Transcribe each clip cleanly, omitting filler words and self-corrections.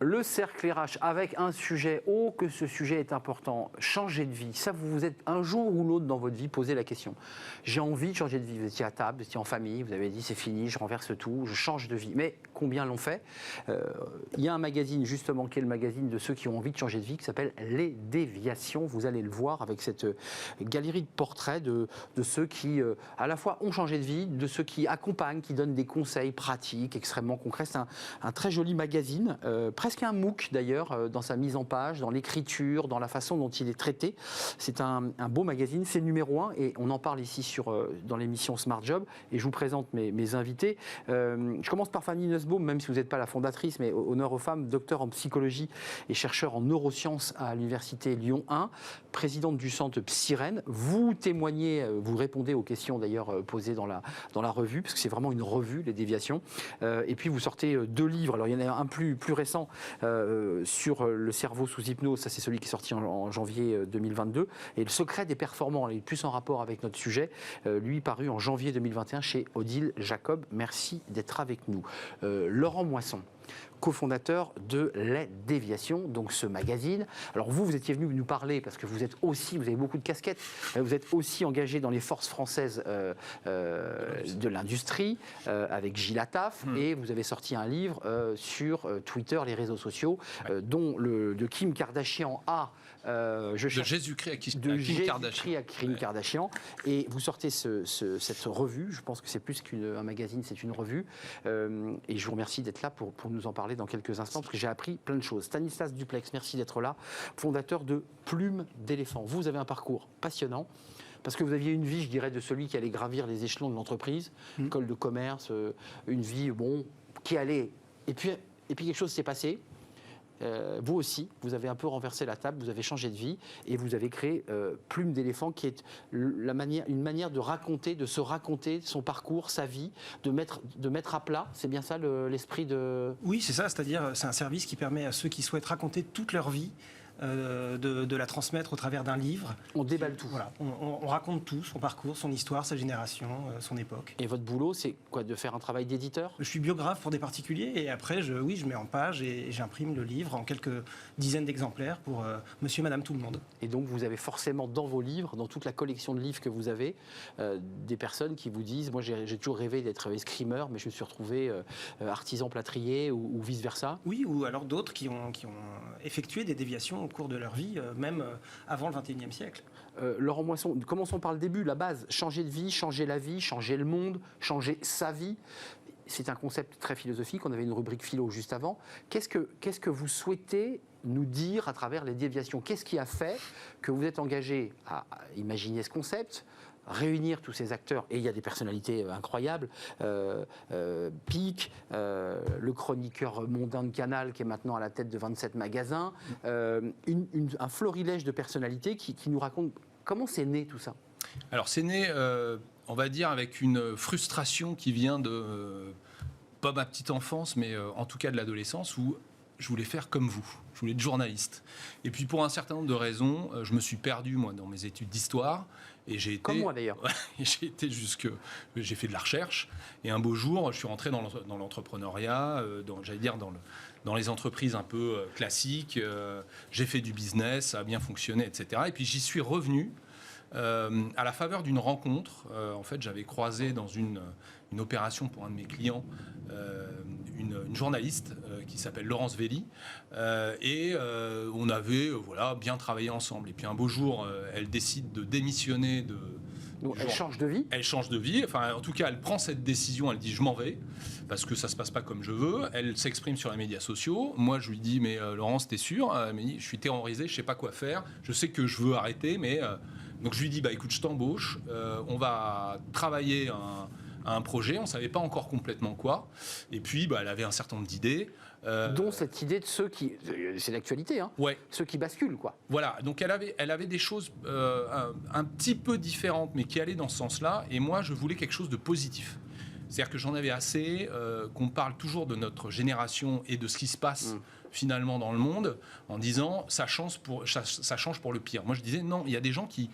Le cercle RH avec un sujet, oh que ce sujet est important, changer de vie. Ça, vous vous êtes un jour ou l'autre dans votre vie posé la question. J'ai envie de changer de vie. Vous étiez à table, vous étiez en famille, vous avez dit c'est fini, je renverse tout, je change de vie. Mais combien l'ont fait? Il y a un magazine justement qui est le magazine de ceux qui ont envie de changer de vie qui s'appelle Les Déviations. Vous allez le voir avec cette galerie de portraits de ceux qui à la fois ont changé de vie, de ceux qui accompagnent, qui donnent des conseils pratiques extrêmement concrets. C'est un très joli magazine, presque un MOOC d'ailleurs, dans sa mise en page, dans l'écriture, dans la façon dont il est traité. C'est un beau magazine, c'est numéro 1 et on en parle ici dans l'émission Smart Job et je vous présente mes invités. Je commence par Fanny Nussbaum, même si vous n'êtes pas la fondatrice, mais honneur aux femmes, docteur en psychologie et chercheur en neurosciences à l'université Lyon 1, présidente du centre Psyrène. Vous témoignez, vous répondez aux questions d'ailleurs posées dans la revue, parce que c'est vraiment une revue, Les Déviations. Et puis vous sortez 2 livres, alors il y en a un plus récent sur le cerveau sous hypnose, ça c'est celui qui est sorti en janvier 2022, et Le secret des performants, il est plus en rapport avec notre sujet, lui paru en janvier 2021 chez Odile Jacob. Merci d'être avec nous. Laurent Moisson, cofondateur de Les Déviations, donc ce magazine. Alors vous étiez venu nous parler parce que vous avez beaucoup de casquettes, vous êtes aussi engagé dans les forces françaises de l'industrie avec Gilles Attaf et vous avez sorti un livre sur Twitter, les réseaux sociaux, dont de Kim Kardashian à de Jésus-Christ à Kim Kardashian. Et vous sortez cette revue, je pense que c'est plus qu'un magazine, c'est une revue, et je vous remercie d'être là pour nous en parler dans quelques instants, parce que j'ai appris plein de choses. Stanislas Duplex, merci d'être là, fondateur de Plume d'éléphant. Vous avez un parcours passionnant, parce que vous aviez une vie, je dirais, de celui qui allait gravir les échelons de l'entreprise, école de commerce, une vie, qui allait... Et puis quelque chose s'est passé. Vous aussi, vous avez un peu renversé la table, vous avez changé de vie et vous avez créé Plume d'éléphant, qui est une manière de se raconter son parcours, sa vie, de mettre à plat. C'est bien ça l'esprit de... Oui, c'est ça, c'est-à-dire c'est un service qui permet à ceux qui souhaitent raconter toute leur vie de la transmettre au travers d'un livre. On déballe tout. Voilà, on raconte tout, son parcours, son histoire, sa génération, son époque. Et votre boulot, c'est quoi, de faire un travail d'éditeur? Je suis biographe pour des particuliers et après, je mets en page et j'imprime le livre en quelques dizaines d'exemplaires pour monsieur, madame, tout le monde. Et donc, vous avez forcément dans vos livres, dans toute la collection de livres que vous avez, des personnes qui vous disent, moi j'ai toujours rêvé d'être escrimeur, mais je me suis retrouvé artisan plâtrier ou vice-versa. Oui, ou alors d'autres qui ont effectué des déviations au cours de leur vie, même avant le XXIe siècle. Laurent Moisson, commençons par le début, la base. Changer de vie, changer la vie, changer le monde, changer sa vie. C'est un concept très philosophique. On avait une rubrique philo juste avant. Qu'est-ce que vous souhaitez nous dire à travers Les Déviations? Qu'est-ce qui a fait que vous êtes engagé à imaginer ce concept, réunir tous ces acteurs, et il y a des personnalités incroyables, Pic, le chroniqueur mondain de Canal qui est maintenant à la tête de 27 magasins, un florilège de personnalités qui nous racontent comment c'est né tout ça. Alors c'est né, on va dire, avec une frustration qui vient de, pas ma petite enfance, mais en tout cas de l'adolescence, où je voulais faire comme vous. Je voulais être journaliste. Et puis pour un certain nombre de raisons, je me suis perdu moi dans mes études d'histoire. Et j'ai été, comme moi d'ailleurs. J'ai fait de la recherche. Et un beau jour, je suis rentré dans l'entrepreneuriat, j'allais dire dans les entreprises un peu classiques. J'ai fait du business, ça a bien fonctionné, etc. Et puis j'y suis revenu. À la faveur d'une rencontre, en fait, j'avais croisé dans une opération pour un de mes clients une journaliste qui s'appelle Laurence Velli, et on avait bien travaillé ensemble. Et puis un beau jour, elle décide de démissionner de... Donc elle change de vie. Elle change de vie. Enfin, en tout cas, elle prend cette décision. Elle dit je m'en vais parce que ça se passe pas comme je veux. Elle s'exprime sur les médias sociaux. Moi, je lui dis mais Laurence, t'es sûre? Elle me dit je suis terrorisé, je sais pas quoi faire. Je sais que je veux arrêter, mais donc je lui dis bah écoute, je t'embauche. On va travailler à un projet. On savait pas encore complètement quoi. Et puis elle avait un certain nombre d'idées. Dont cette idée de ceux qui... C'est l'actualité, hein. Ouais. Ceux qui basculent, quoi. Voilà, donc elle avait des choses un petit peu différentes, mais qui allaient dans ce sens-là. Et moi, je voulais quelque chose de positif. C'est-à-dire que j'en avais assez qu'on parle toujours de notre génération et de ce qui se passe finalement dans le monde en disant ça change pour le pire. Moi je disais non, il y a des gens qui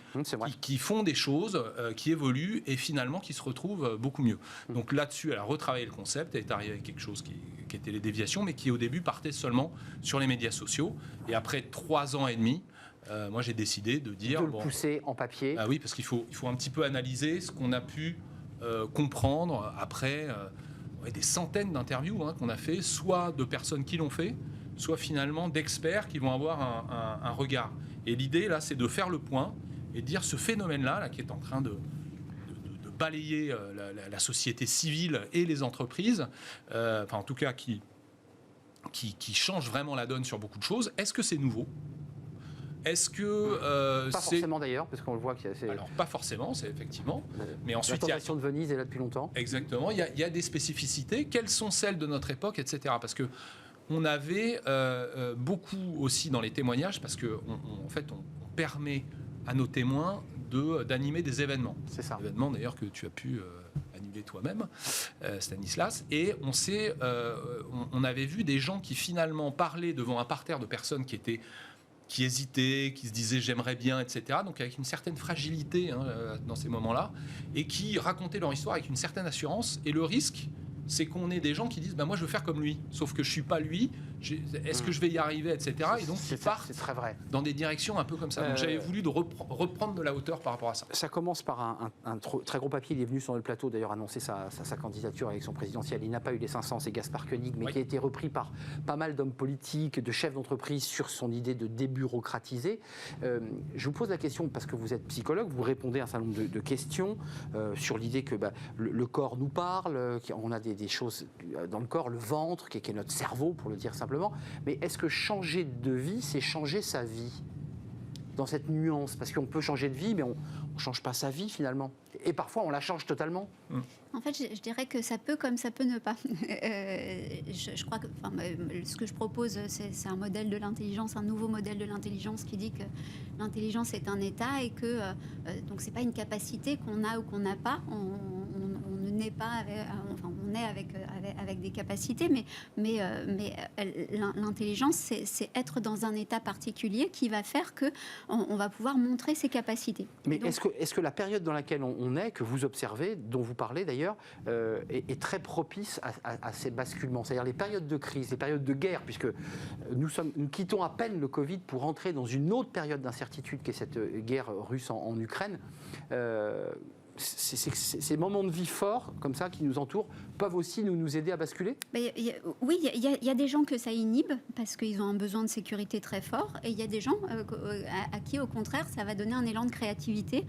font des choses, qui évoluent et finalement qui se retrouvent beaucoup mieux. Donc là-dessus, elle a retravaillé le concept, elle est arrivée avec quelque chose qui était les déviations, mais qui au début partait seulement sur les médias sociaux. Et après 3 ans et demi, moi j'ai décidé de dire... De le pousser en papier. Oui, parce qu'il faut un petit peu analyser ce qu'on a pu comprendre après des centaines d'interviews qu'on a fait, soit de personnes qui l'ont fait, soit finalement d'experts qui vont avoir un regard. Et l'idée, là, c'est de faire le point et de dire ce phénomène-là, qui est en train de balayer la société civile et les entreprises, enfin en tout cas qui change vraiment la donne sur beaucoup de choses. Est-ce que c'est nouveau ? Est-ce que pas forcément d'ailleurs, parce qu'on le voit qu'il y a... Alors pas forcément, c'est effectivement. Mais ensuite, la tentation de Venise est là depuis longtemps. Exactement. Il y a des spécificités. Quelles sont celles de notre époque, etc. Parce que on avait beaucoup aussi dans les témoignages, parce que en fait, on permet à nos témoins d'animer des événements. C'est ça. Événements d'ailleurs que tu as pu animer toi-même, Stanislas. Et on avait vu des gens qui finalement parlaient devant un parterre de personnes qui hésitaient, qui se disaient j'aimerais bien, etc. Donc avec une certaine fragilité dans ces moments-là, et qui racontaient leur histoire avec une certaine assurance. Et le risque, c'est qu'on ait des gens qui disent moi je veux faire comme lui, sauf que je suis pas lui, est-ce que je vais y arriver, etc. Et donc ils partent très vrai. dans des directions un peu comme ça. Donc j'avais voulu reprendre de la hauteur par rapport à ça. Ça commence par un très gros papier. Il est venu sur le plateau d'ailleurs annoncer sa candidature à l'élection présidentielle. Il n'a pas eu les 500, c'est Gaspard Koenig, mais qui a été repris par pas mal d'hommes politiques, de chefs d'entreprise sur son idée de débureaucratiser. Je vous pose la question parce que vous êtes psychologue, vous répondez à un certain nombre de questions sur l'idée que le corps nous parle, qu'on a des choses dans le corps, le ventre, qui est notre cerveau, pour le dire simplement. Mais est-ce que changer de vie, c'est changer sa vie ? Dans cette nuance, parce qu'on peut changer de vie, mais on ne change pas sa vie finalement. Et parfois, on la change totalement. En fait, je dirais que ça peut comme ça peut ne pas. Je crois que ce que je propose, c'est un modèle de l'intelligence, un nouveau modèle de l'intelligence qui dit que l'intelligence est un état et que donc c'est pas une capacité qu'on a ou qu'on n'a pas. On ne naît pas on naît avec des capacités, mais l'intelligence, c'est être dans un état particulier qui va faire que on va pouvoir montrer ses capacités. Mais donc, est-ce que la période dans laquelle on est, que vous observez, dont vous parlez d'ailleurs, est très propice à ces basculements, c'est-à-dire les périodes de crise, les périodes de guerre, puisque nous quittons à peine le Covid pour entrer dans une autre période d'incertitude qui est cette guerre russe en Ukraine. Ces moments de vie forts, comme ça, qui nous entourent, peuvent aussi nous aider à basculer ? Oui, il y a des gens que ça inhibe parce qu'ils ont un besoin de sécurité très fort, et il y a des gens à qui, au contraire, ça va donner un élan de créativité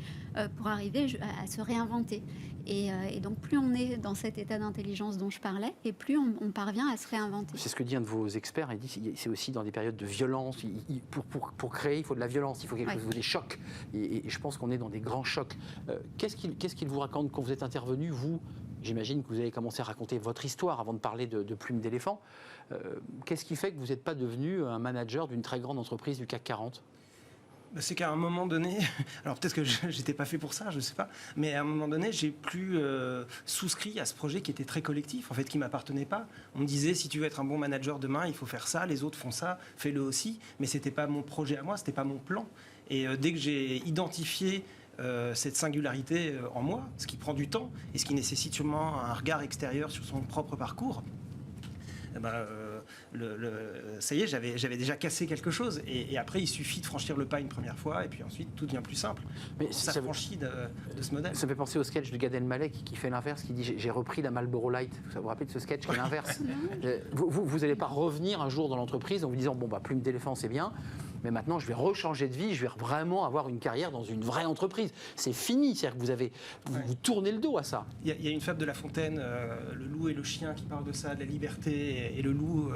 pour arriver à se réinventer. Et donc, plus on est dans cet état d'intelligence dont je parlais, et plus on parvient à se réinventer. C'est ce que dit un de vos experts, il dit c'est aussi dans des périodes de violence. Pour créer, il faut de la violence, il faut quelque chose, des chocs. Et je pense qu'on est dans des grands chocs. Qu'est-ce qu'il vous raconte quand vous êtes intervenu, vous ? J'imagine que vous avez commencé à raconter votre histoire avant de parler de Plume d'éléphant. Qu'est-ce qui fait que vous n'êtes pas devenu un manager d'une très grande entreprise du CAC 40 ? C'est qu'à un moment donné, alors peut-être que j'étais pas fait pour ça, je sais pas, mais à un moment donné, j'ai plus souscrit à ce projet qui était très collectif, en fait, qui m'appartenait pas. On me disait, si tu veux être un bon manager demain, il faut faire ça, les autres font ça, fais-le aussi, mais c'était pas mon projet à moi, c'était pas mon plan. Et dès que j'ai identifié cette singularité en moi, ce qui prend du temps et ce qui nécessite sûrement un regard extérieur sur son propre parcours, ça y est, j'avais déjà cassé quelque chose. Et après, il suffit de franchir le pas une première fois, et puis ensuite, tout devient plus simple. Mais ça franchit de ce modèle. Ça me fait penser au sketch de Gad Elmaleh qui fait l'inverse, qui dit « J'ai repris la Marlboro Light ». Vous vous rappelez de ce sketch qui est l'inverse. Vous n'allez pas revenir un jour dans l'entreprise en vous disant « Bon, Plume d'éléphant, c'est bien ». Mais maintenant, je vais rechanger de vie, je vais vraiment avoir une carrière dans une vraie entreprise. C'est fini, c'est-à-dire que vous tournez le dos à ça. Il y a une fable de La Fontaine, le loup et le chien, qui parle de ça, de la liberté. Et le loup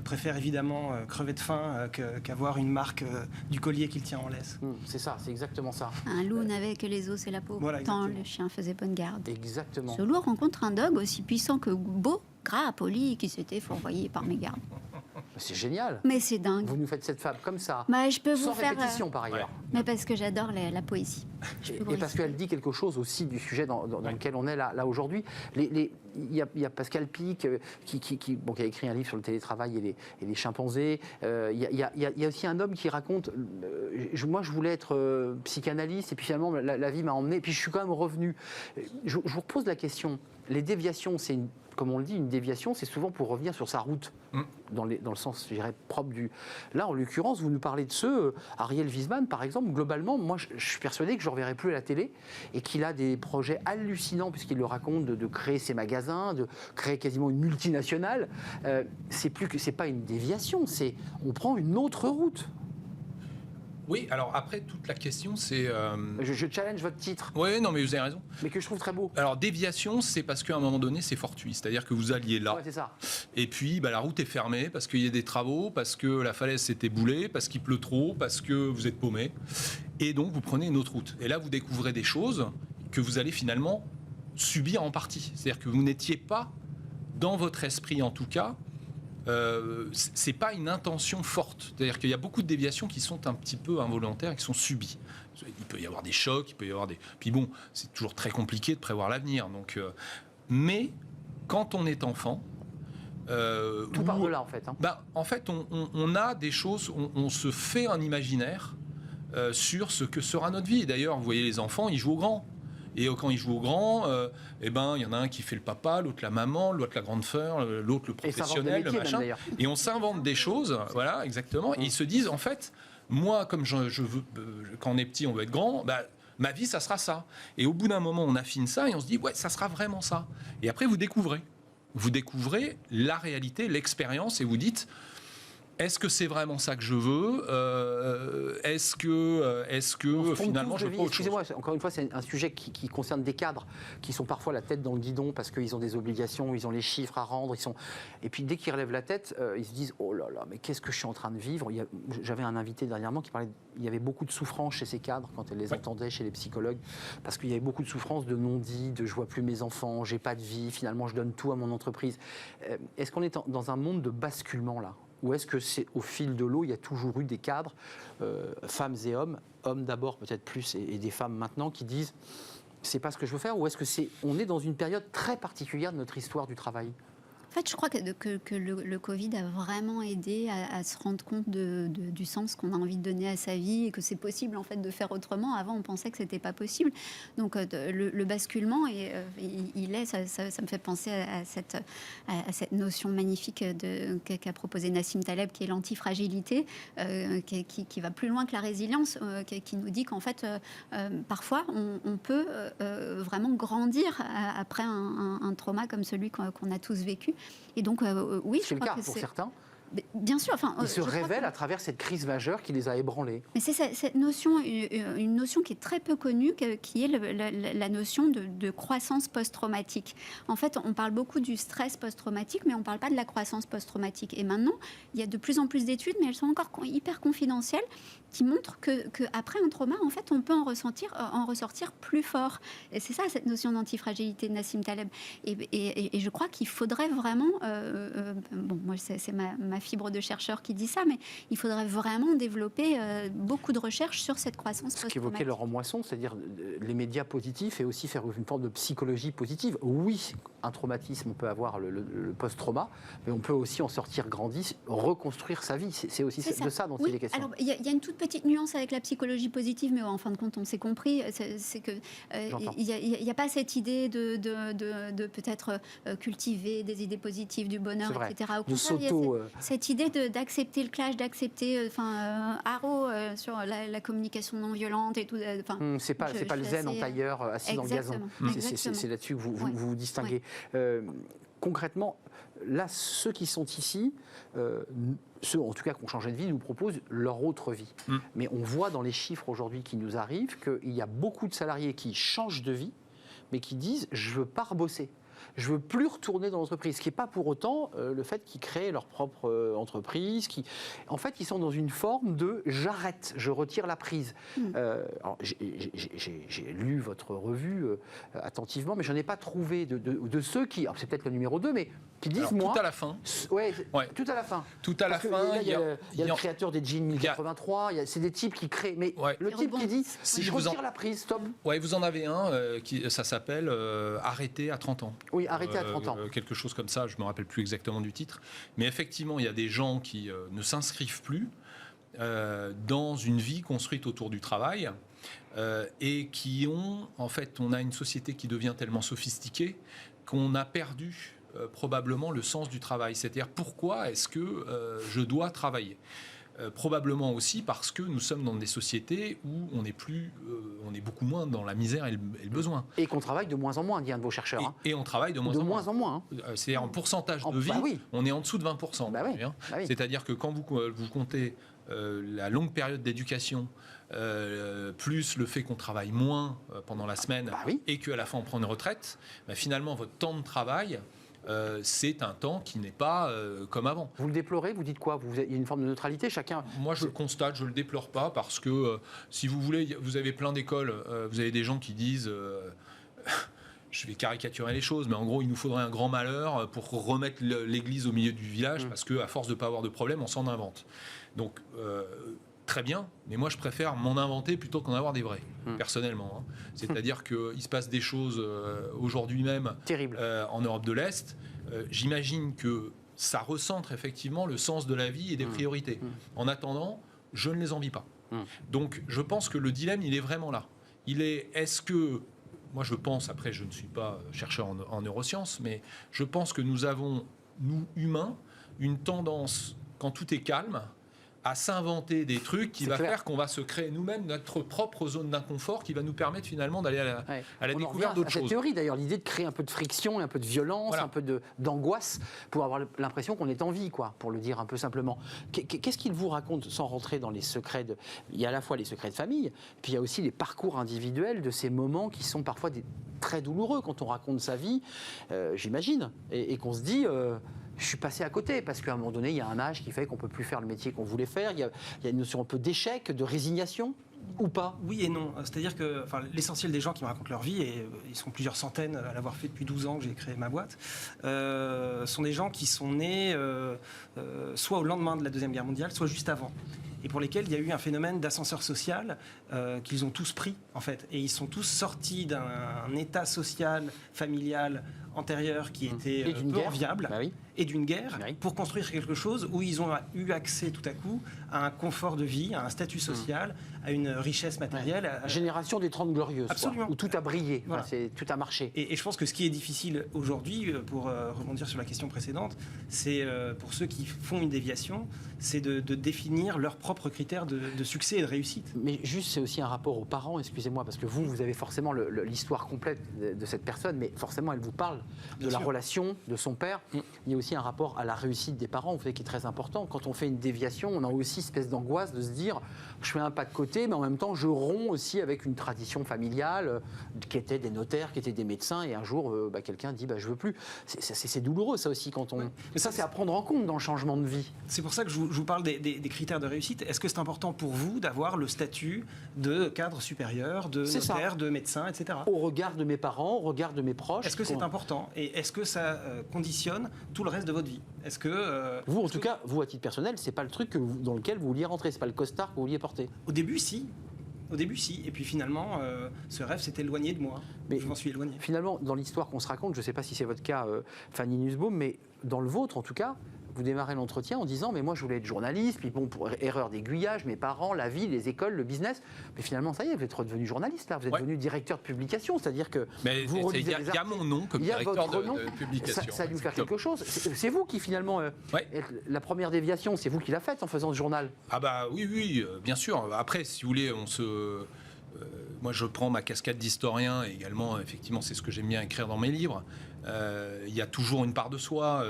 préfère évidemment crever de faim qu'avoir une marque du collier qu'il tient en laisse. C'est ça, c'est exactement ça. Un loup n'avait que les os et la peau. Voilà, pourtant, le chien faisait bonne garde. Exactement. Ce loup rencontre un dogue aussi puissant que beau, gras, poli, qui s'était fourvoyé par mégarde. C'est génial. Mais c'est dingue. Vous nous faites cette fable comme ça, Bah, je peux sans vous faire. répétition par ailleurs. Mais parce que j'adore la poésie. Et parce qu'elle dit quelque chose aussi du sujet dans lequel on est là aujourd'hui. Il y a Pascal Pic qui a écrit un livre sur le télétravail et les chimpanzés. Il y a aussi un homme qui raconte moi je voulais être psychanalyste et puis finalement la vie m'a emmené. Et puis je suis quand même revenu. Je vous repose la question. Les déviations, comme on le dit, une déviation, c'est souvent pour revenir sur sa route, dans le sens, je dirais, propre du... Là, en l'occurrence, vous nous parlez de ceux, Ariel Wiesman, par exemple, globalement, moi, je suis persuadé que je ne reverrai plus à la télé et qu'il a des projets hallucinants, puisqu'il le raconte, de créer ses magasins, de créer quasiment une multinationale. C'est pas une déviation, on prend une autre route. Oui, alors après, toute la question, c'est... Je challenge votre titre. Oui, non, mais vous avez raison. Mais que je trouve très beau. Alors, déviation, c'est parce qu'à un moment donné, c'est fortuit. C'est-à-dire que vous alliez là. Ouais, c'est ça. Et puis, la route est fermée parce qu'il y a des travaux, parce que la falaise s'est éboulée, parce qu'il pleut trop, parce que vous êtes paumé. Et donc, vous prenez une autre route. Et là, vous découvrez des choses que vous allez finalement subir en partie. C'est-à-dire que vous n'étiez pas, dans votre esprit en tout cas, c'est pas une intention forte. C'est-à-dire qu'il y a beaucoup de déviations qui sont un petit peu involontaires et qui sont subies. Il peut y avoir des chocs, il peut y avoir des... Puis bon, c'est toujours très compliqué de prévoir l'avenir. Donc, mais quand on est enfant... Tout part de là, en fait. En fait, on a des choses, on se fait un imaginaire sur ce que sera notre vie. D'ailleurs, vous voyez les enfants, ils jouent au grand. Et quand ils jouent au grand, il y en a un qui fait le papa, l'autre la maman, l'autre la grande sœur, l'autre le professionnel, le machin. Et on s'invente des choses, voilà, exactement. Et ils se disent, en fait, moi, comme je veux, quand on est petit, on veut être grand, ma vie, ça sera ça. Et au bout d'un moment, on affine ça et on se dit, ouais, ça sera vraiment ça. Et après, vous découvrez la réalité, l'expérience, et vous dites... Est-ce que c'est vraiment ça que je veux Est-ce que finalement je veux pas autre chose? Excusez-moi, encore une fois, c'est un sujet qui concerne des cadres qui sont parfois la tête dans le guidon parce qu'ils ont des obligations, ils ont les chiffres à rendre, et puis dès qu'ils relèvent la tête, ils se disent oh là là, mais qu'est-ce que je suis en train de vivre? J'avais un invité dernièrement qui parlait, il y avait beaucoup de souffrance chez ces cadres quand elle les entendait chez les psychologues, parce qu'il y avait beaucoup de souffrance de non-dit, de je vois plus mes enfants, j'ai pas de vie, finalement je donne tout à mon entreprise. Est-ce qu'on est dans un monde de basculement là? Ou est-ce que c'est au fil de l'eau, il y a toujours eu des cadres, femmes et hommes d'abord peut-être plus et des femmes maintenant qui disent c'est pas ce que je veux faire, ou est-ce que on est dans une période très particulière de notre histoire du travail? En fait, je crois que le Covid a vraiment aidé à se rendre compte du sens qu'on a envie de donner à sa vie et que c'est possible en fait de faire autrement. Avant, on pensait que c'était pas possible. Donc, le basculement, ça me fait penser à cette notion magnifique qu'a proposé Nassim Taleb, qui est l'antifragilité, qui va plus loin que la résilience, qui nous dit qu'en fait, parfois, on peut vraiment grandir après un trauma comme celui qu'on a tous vécu. Et donc, oui, c'est le cas pour certains. Bien sûr. Ils se révèlent à travers cette crise majeure qui les a ébranlés. Mais c'est cette notion, une notion qui est très peu connue, qui est la notion de croissance post-traumatique. En fait, on parle beaucoup du stress post-traumatique, mais on ne parle pas de la croissance post-traumatique. Et maintenant, il y a de plus en plus d'études, mais elles sont encore hyper confidentielles, qui montrent qu'après un trauma, en fait, on peut en ressortir plus fort. Et c'est ça, cette notion d'antifragilité de Nassim Taleb. Et je crois qu'il faudrait vraiment... bon, moi, c'est ma fibre de chercheur qui dit ça, mais il faudrait vraiment développer beaucoup de recherches sur cette croissance post-traumatique. Ce qu'évoquait Laurent Moisson, c'est-à-dire les médias positifs et aussi faire une forme de psychologie positive. Oui, un traumatisme, on peut avoir le post-trauma, mais on peut aussi en sortir grandi, reconstruire sa vie. C'est aussi de ça dont il est question. Alors, il y a une toute petite nuance avec la psychologie positive, mais en fin de compte, on s'est compris, c'est que il n'y a pas cette idée de peut-être cultiver des idées positives, du bonheur, etc. Au contraire, il y a cette idée d'accepter le clash, d'accepter, Haro sur la communication non violente et tout. C'est pas le zen en tailleur assis dans le gazon. C'est là-dessus que vous vous distinguez. Concrètement, là, ceux qui sont ici, ceux en tout cas qui ont changé de vie, nous proposent leur autre vie. Mais on voit dans les chiffres aujourd'hui qui nous arrivent qu'il y a beaucoup de salariés qui changent de vie, mais qui disent « je veux pas rebosser ». je veux plus retourner dans l'entreprise. Ce qui n'est pas pour autant le fait qu'ils créent leur propre entreprise. En fait, ils sont dans une forme de j'arrête, je retire la prise. Alors, j'ai lu votre revue attentivement, mais je n'en ai pas trouvé de ceux qui, c'est peut-être le numéro 2, mais qui disent moi... Tout à la fin. Ouais. Tout à la fin. Tout à la fin. Il y a le créateur des jeans 1083, c'est des types qui créent. Mais le type qui dit je retire la prise, stop. Ouais, vous en avez un, ça s'appelle Arrêter à 30 ans. Oui, Arrêter à 30 ans. Quelque chose comme ça, je ne me rappelle plus exactement du titre. Mais effectivement, il y a des gens qui ne s'inscrivent plus dans une vie construite autour du travail et qui ont, en fait, on a une société qui devient tellement sophistiquée qu'on a perdu probablement le sens du travail. C'est-à-dire, pourquoi est-ce que je dois travailler ? Probablement aussi parce que nous sommes dans des sociétés où on est beaucoup moins dans la misère et le besoin. Et qu'on travaille de moins en moins, dit un de vos chercheurs. Et on travaille de moins en moins. C'est-à-dire en pourcentage de vie, on est en dessous de 20%. C'est-à-dire que quand vous comptez la longue période d'éducation, plus le fait qu'on travaille moins pendant la semaine et qu'à la fin on prend une retraite, finalement votre temps de travail... c'est un temps qui n'est pas comme avant. Vous le déplorez ? Vous dites quoi ? Il y a une forme de neutralité, chacun... Moi, je le constate, je ne le déplore pas, parce que, si vous voulez, vous avez plein d'écoles, vous avez des gens qui disent... je vais caricaturer les choses, mais en gros, il nous faudrait un grand malheur pour remettre l'église au milieu du village, parce qu'à force de ne pas avoir de problème, on s'en invente. Donc... très bien, mais moi je préfère m'en inventer plutôt qu'en avoir des vrais, personnellement. C'est-à-dire qu'il se passe des choses aujourd'hui même en Europe de l'Est. J'imagine que ça recentre effectivement le sens de la vie et des priorités. En attendant, je ne les envie pas. Donc je pense que le dilemme, il est vraiment là. Est-ce que, moi je pense, après je ne suis pas chercheur en neurosciences, mais je pense que nous avons, nous humains, une tendance, quand tout est calme, à s'inventer des trucs qui va faire qu'on va se créer nous-mêmes notre propre zone d'inconfort qui va nous permettre finalement d'aller à la découverte d'autres choses. Cette théorie d'ailleurs, l'idée de créer un peu de friction, un peu de violence, un peu d'angoisse pour avoir l'impression qu'on est en vie, quoi, pour le dire un peu simplement. Qu'est-ce qu'il vous raconte, sans rentrer dans les secrets il y a à la fois les secrets de famille, puis il y a aussi les parcours individuels de ces moments qui sont parfois très douloureux quand on raconte sa vie, j'imagine, et qu'on se dit... je suis passé à côté, parce qu'à un moment donné, il y a un âge qui fait qu'on ne peut plus faire le métier qu'on voulait faire. Il y a une notion un peu d'échec, de résignation, ou pas ? Oui et non. C'est-à-dire que l'essentiel des gens qui me racontent leur vie, et ils sont plusieurs centaines à l'avoir fait depuis 12 ans que j'ai créé ma boîte, sont des gens qui sont nés soit au lendemain de la Deuxième Guerre mondiale, soit juste avant. Et pour lesquels il y a eu un phénomène d'ascenseur social qu'ils ont tous pris, en fait. Et ils sont tous sortis d'un état social, familial, antérieur qui était peu enviable, et d'une guerre, pour construire quelque chose où ils ont eu accès tout à coup à un confort de vie, à un statut social, à une richesse matérielle. Génération des 30 glorieuses, absolument. Où tout a brillé, voilà. Tout a marché. Et je pense que ce qui est difficile aujourd'hui, pour rebondir sur la question précédente, c'est pour ceux qui font une déviation, c'est de définir leurs propres critères de succès et de réussite. Mais juste, c'est aussi un rapport aux parents, excusez-moi, parce que vous avez forcément l'histoire complète de cette personne, mais forcément, elle vous parle de la relation de son père. Il y a aussi un rapport à la réussite des parents, vous savez, qui est très important. Quand on fait une déviation, on a aussi une espèce d'angoisse de se dire, je fais un pas de côté, mais en même temps, je romps aussi avec une tradition familiale qui était des notaires, qui étaient des médecins, et un jour, quelqu'un dit, je veux plus. C'est douloureux, ça aussi, quand on... Mais ça, c'est à prendre en compte dans le changement de vie. C'est pour ça que je vous parle des critères de réussite. Est-ce que c'est important pour vous d'avoir le statut de cadre supérieur, de notaire, de médecin, etc. Au regard de mes parents, au regard de mes proches. Est-ce que c'est important ? Et est-ce que ça conditionne tout le reste de votre vie ? Est-ce que... vous, en tout cas, vous, à titre personnel, c'est pas le truc dans lequel vous vouliez rentrer, c'est pas le costard que vous vouliez porter. Au début, si. Et puis finalement, ce rêve s'est éloigné de moi. Mais je m'en suis éloigné. Finalement, dans l'histoire qu'on se raconte, je ne sais pas si c'est votre cas, Fanny Nussbaum, mais dans le vôtre, en tout cas, vous démarrez l'entretien en disant « mais moi, je voulais être journaliste, puis bon, pour erreur d'aiguillage, mes parents, la vie, les écoles, le business. » Mais finalement, ça y est, vous êtes redevenu journaliste, là. Vous êtes devenu directeur de publication, c'est-à-dire que vous relisez les articles. Il y a mon nom comme directeur de publication. Ça a dû faire quelque chose. C'est vous qui, finalement, la première déviation, c'est vous qui l'a faite en faisant ce journal. Ah bah oui, bien sûr. Après, si vous voulez, moi, je prends ma casquette d'historien et également, effectivement, c'est ce que j'aime bien écrire dans mes livres. Il y a toujours une part de soi.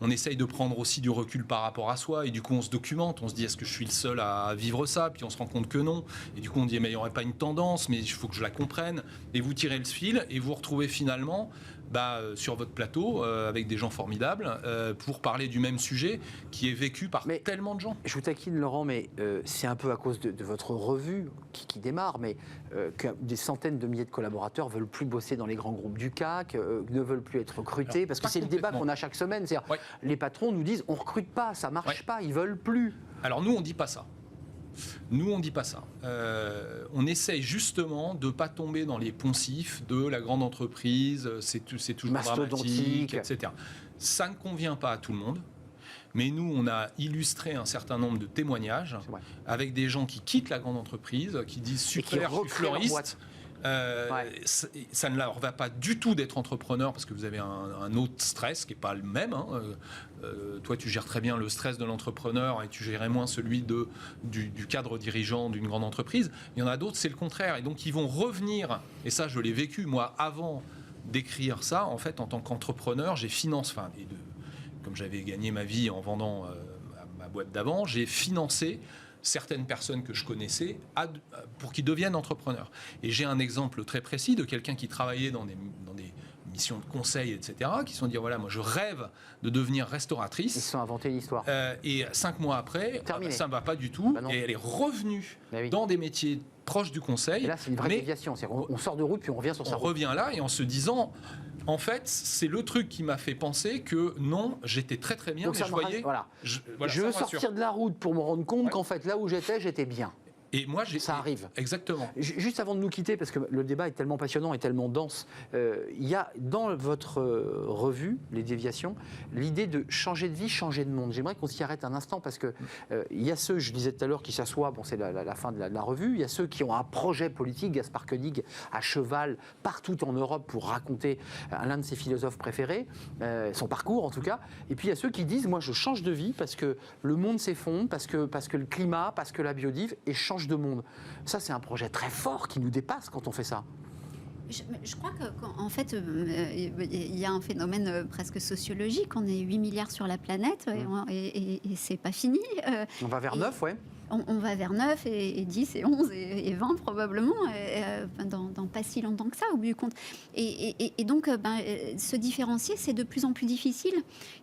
On essaye de prendre aussi du recul par rapport à soi et du coup, on se documente. On se dit, est-ce que je suis le seul à vivre ça ? Puis on se rend compte que non. Et du coup, on dit, mais il n'y aurait pas une tendance, mais il faut que je la comprenne. Et vous tirez le fil et vous retrouvez finalement sur votre plateau avec des gens formidables pour parler du même sujet qui est vécu par tellement de gens. Je vous taquine, Laurent, mais c'est un peu à cause de votre revue qui démarre, mais que des centaines de milliers de collaborateurs veulent plus bosser dans les grands groupes du CAC, ne veulent plus être recrutés, Alors, parce que c'est le débat qu'on a chaque semaine. C'est-à-dire, les patrons nous disent on recrute pas, ça marche pas, ils veulent plus. Alors nous, on dit pas ça. On essaye justement de ne pas tomber dans les poncifs de la grande entreprise, c'est toujours dramatique, etc. Ça ne convient pas à tout le monde. Mais nous, on a illustré un certain nombre de témoignages avec des gens qui quittent la grande entreprise, qui disent super, je suis fleuriste. Ça ne leur va pas du tout d'être entrepreneur parce que vous avez un autre stress qui n'est pas le même. Toi, tu gères très bien le stress de l'entrepreneur et tu gérerais moins celui du cadre dirigeant d'une grande entreprise. Il y en a d'autres, c'est le contraire. Et donc, ils vont revenir, et ça, je l'ai vécu, moi, avant d'écrire ça, en fait, en tant qu'entrepreneur, comme j'avais gagné ma vie en vendant ma boîte d'avant, j'ai financé certaines personnes que je connaissais pour qu'ils deviennent entrepreneurs. Et j'ai un exemple très précis de quelqu'un qui travaillait dans des missions de conseil, etc., qui se sont dit, voilà, moi je rêve de devenir restauratrice. Ils se sont inventés une histoire. Et 5 mois après, ça ne va pas du tout. Et elle est revenue dans des métiers proches du conseil. Et là, c'est une vraie déviation. On sort de route, puis on revient sur sa route. On revient là, et en se disant... En fait, c'est le truc qui m'a fait penser que non, j'étais très très bien, donc mais je voyais... Je veux sortir de la route pour me rendre compte qu'en fait, là où j'étais bien. Et moi, ça arrive. Exactement. Juste avant de nous quitter, parce que le débat est tellement passionnant et tellement dense, il y a dans votre revue, Les Déviations, l'idée de changer de vie, changer de monde. J'aimerais qu'on s'y arrête un instant, parce que il y a ceux, je disais tout à l'heure, qui s'assoient, bon, c'est la fin de la revue, il y a ceux qui ont un projet politique, Gaspard Koenig, à cheval, partout en Europe, pour raconter l'un de ses philosophes préférés, son parcours en tout cas, et puis il y a ceux qui disent, moi je change de vie, parce que le monde s'effondre, parce que le climat, parce que la biodive, et change de monde. Ça, c'est un projet très fort qui nous dépasse quand on fait ça. Je crois qu'en fait, il y a un phénomène presque sociologique. On est 8 milliards sur la planète et c'est pas fini. On va vers 9, ouais. On va vers 9 et 10 et 11 et 20 probablement, dans pas si longtemps que ça, au bout du compte. Et donc, se différencier, c'est de plus en plus difficile.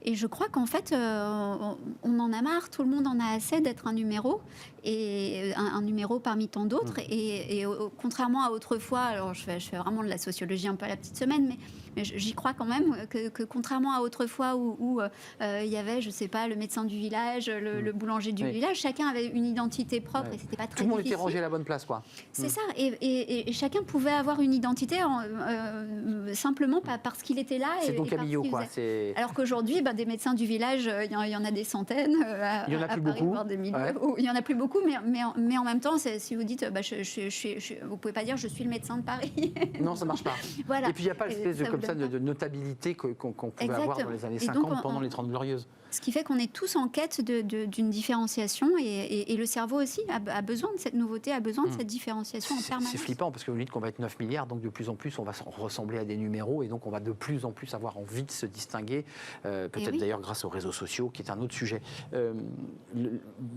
Et je crois qu'en fait, on en a marre, tout le monde en a assez d'être un numéro, et un numéro parmi tant d'autres. Et contrairement à autrefois, alors je fais vraiment de la sociologie un peu à la petite semaine, mais j'y crois quand même que contrairement à autrefois où il y avait, je sais pas, le médecin du village, le boulanger du village, chacun avait une identité propre et c'était pas très difficile. Tout le monde était rangé à la bonne place, quoi. C'est ça, et chacun pouvait avoir une identité simplement parce qu'il était là. C'est ton Camillo, quoi. Alors qu'aujourd'hui, des médecins du village, il y en a des centaines. Il y en a plus beaucoup. Voire des milliers. Il y en a plus beaucoup, mais en même temps, si vous dites, vous pouvez pas dire je suis le médecin de Paris. Non, ça marche pas. Voilà. Et puis il n'y a pas l'espèce de notabilité qu'on pouvait avoir dans les années 50 pendant les 30 Glorieuses. Ce qui fait qu'on est tous en quête d'une différenciation et le cerveau aussi a besoin de cette nouveauté, a besoin de cette différenciation en permanence. C'est flippant parce que vous dites qu'on va être 9 milliards, donc de plus en plus on va ressembler à des numéros et donc on va de plus en plus avoir envie de se distinguer, peut-être d'ailleurs grâce aux réseaux sociaux, qui est un autre sujet.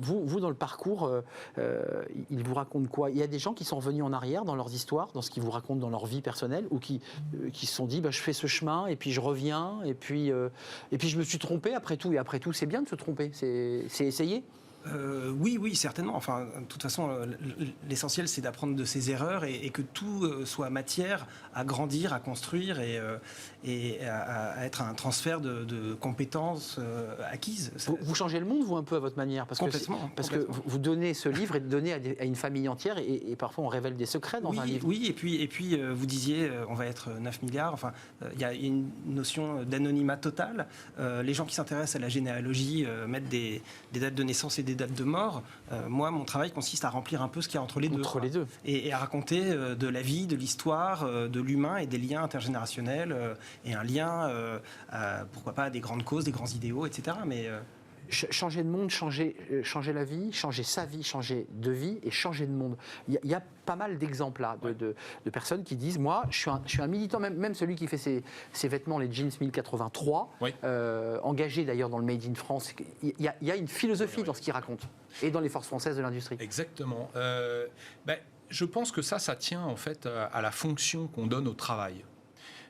Vous, dans le parcours, ils vous racontent quoi? Il y a des gens qui sont revenus en arrière dans leurs histoires, dans ce qu'ils vous racontent dans leur vie personnelle, ou qui se sont dit, je fais ce chemin et puis je reviens et puis je me suis trompé après tout. Et après tout, c'est bien de se tromper, c'est essayer. Oui, certainement. Enfin, de toute façon, l'essentiel, c'est d'apprendre de ses erreurs et que tout soit matière à grandir, à construire et à être un transfert de compétences acquises. Vous changez le monde, vous, un peu à votre manière, parce que vous donnez ce livre et donnez à une famille entière et parfois on révèle des secrets dans un livre. Oui, et puis vous disiez, on va être 9 milliards. Enfin, il y a une notion d'anonymat total. Les gens qui s'intéressent à la généalogie mettent des dates de naissance et des dates de mort. Moi, mon travail consiste à remplir un peu ce qu'il y a entre les deux. Et à raconter de la vie, de l'histoire, de l'humain et des liens intergénérationnels et un lien, pourquoi pas, à des grandes causes, des grands idéaux, etc. Mais changer de monde, changer la vie, changer sa vie, changer de vie et changer de monde. Il y a pas mal d'exemples là de personnes qui disent, moi je suis un militant, même celui qui fait ses vêtements, les jeans 1083, engagé d'ailleurs dans le Made in France. Il y a une philosophie dans ce qu'il raconte et dans les forces françaises de l'industrie. Exactement. Je pense que ça tient en fait à la fonction qu'on donne au travail.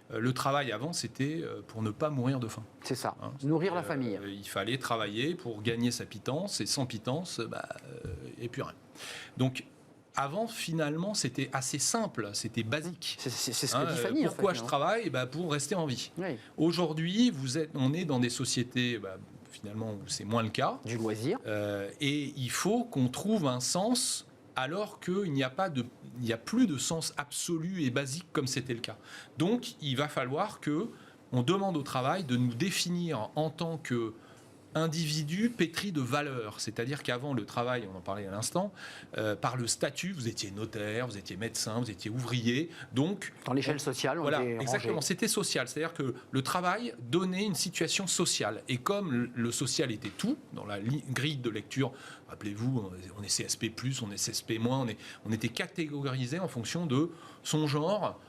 Le travail avant, c'était pour ne pas mourir de faim. C'est ça, Hein, nourrir la famille. Il fallait travailler pour gagner sa pitance, et sans pitance, et plus rien. Donc, avant, finalement, c'était assez simple, c'était basique. C'est ce que dit Fanny. Pourquoi en fait, je travaille? Pour rester en vie. Oui. Aujourd'hui, on est dans des sociétés, finalement, où c'est moins le cas. Du loisir. Et il faut qu'on trouve un sens alors qu'il n'y a plus de sens absolu et basique comme c'était le cas. Donc, il va falloir qu'on demande au travail de nous définir en tant que individu pétri de valeurs. C'est-à-dire qu'avant le travail, on en parlait à l'instant, par le statut, vous étiez notaire, vous étiez médecin, vous étiez ouvrier. Donc, dans l'échelle sociale, on voilà, était exactement, rangé. c'était social. C'est-à-dire que le travail donnait une situation sociale. Et comme le social était tout, dans la grille de lecture, rappelez-vous, on est CSP+, on est CSP-, on était catégorisé en fonction de son genre,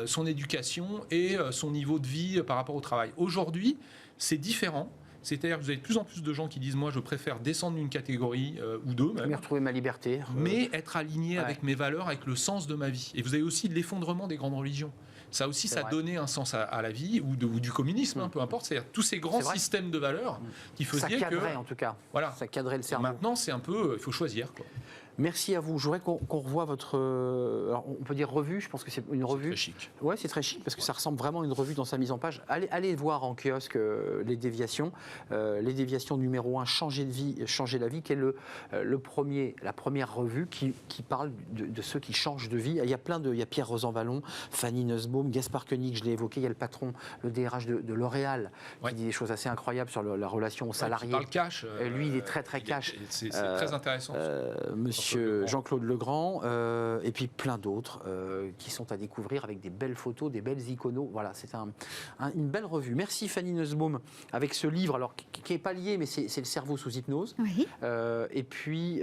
son éducation et son niveau de vie par rapport au travail. Aujourd'hui, c'est différent. C'est-à-dire que vous avez de plus en plus de gens qui disent « moi, je préfère descendre d'une catégorie ou deux, Je vais retrouver ma liberté. mais être aligné avec mes valeurs, avec le sens de ma vie ». Et vous avez aussi l'effondrement des grandes religions. Ça aussi, ça donnait un sens à la vie, ou du communisme, peu importe. C'est-à-dire tous ces grands systèmes de valeurs qui faisaient que... Ça cadrait, en tout cas. Voilà. Ça cadrait le cerveau. Maintenant, c'est un peu... il faut choisir, quoi. Merci à vous. Je voudrais qu'on revoie votre... alors, on peut dire revue, je pense que c'est une revue. C'est très chic. Oui, c'est très chic, parce que ça ressemble vraiment à une revue dans sa mise en page. Allez voir en kiosque les déviations. Les déviations numéro 1, changer de vie, changer la vie, qui est la première revue qui parle de ceux qui changent de vie. Il y a Pierre Rosanvallon, Fanny Nussbaum, Gaspard Koenig, je l'ai évoqué, il y a le patron, le DRH de L'Oréal, qui dit des choses assez incroyables sur la relation aux salariés. Il parle cash. Lui, il est très cash. C'est très intéressant. Monsieur Jean-Claude Legrand, et puis plein d'autres qui sont à découvrir avec des belles photos, des belles iconos. Voilà, c'est une belle revue. Merci Fanny Nussbaum avec ce livre, alors qui n'est pas lié, mais c'est Le cerveau sous hypnose. Oui. Et puis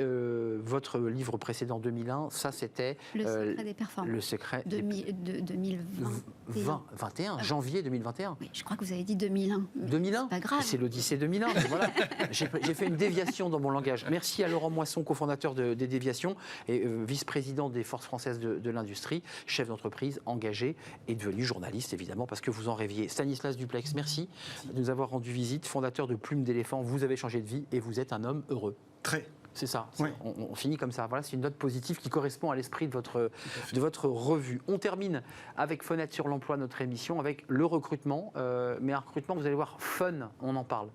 votre livre précédent 2001, ça c'était Le secret des performances. Le secret de 2021. Janvier 2021. Oui, je crois que vous avez dit 2001. 2001. C'est pas grave. C'est l'Odyssée 2001. Voilà. J'ai fait une déviation dans mon langage. Merci à Laurent Moisson, cofondateur des Déviations et vice-président des Forces françaises de l'industrie, chef d'entreprise, engagé et devenu journaliste évidemment parce que vous en rêviez. Stanislas Duplex, merci de nous avoir rendu visite, fondateur de Plume d'éléphant. Vous avez changé de vie et vous êtes un homme heureux. Très. C'est ça, Oui. on finit comme ça. Voilà, c'est une note positive qui correspond à l'esprit de votre revue. On termine avec Fenêtre sur l'emploi, notre émission, avec le recrutement. Mais un recrutement, vous allez voir, fun, on en parle.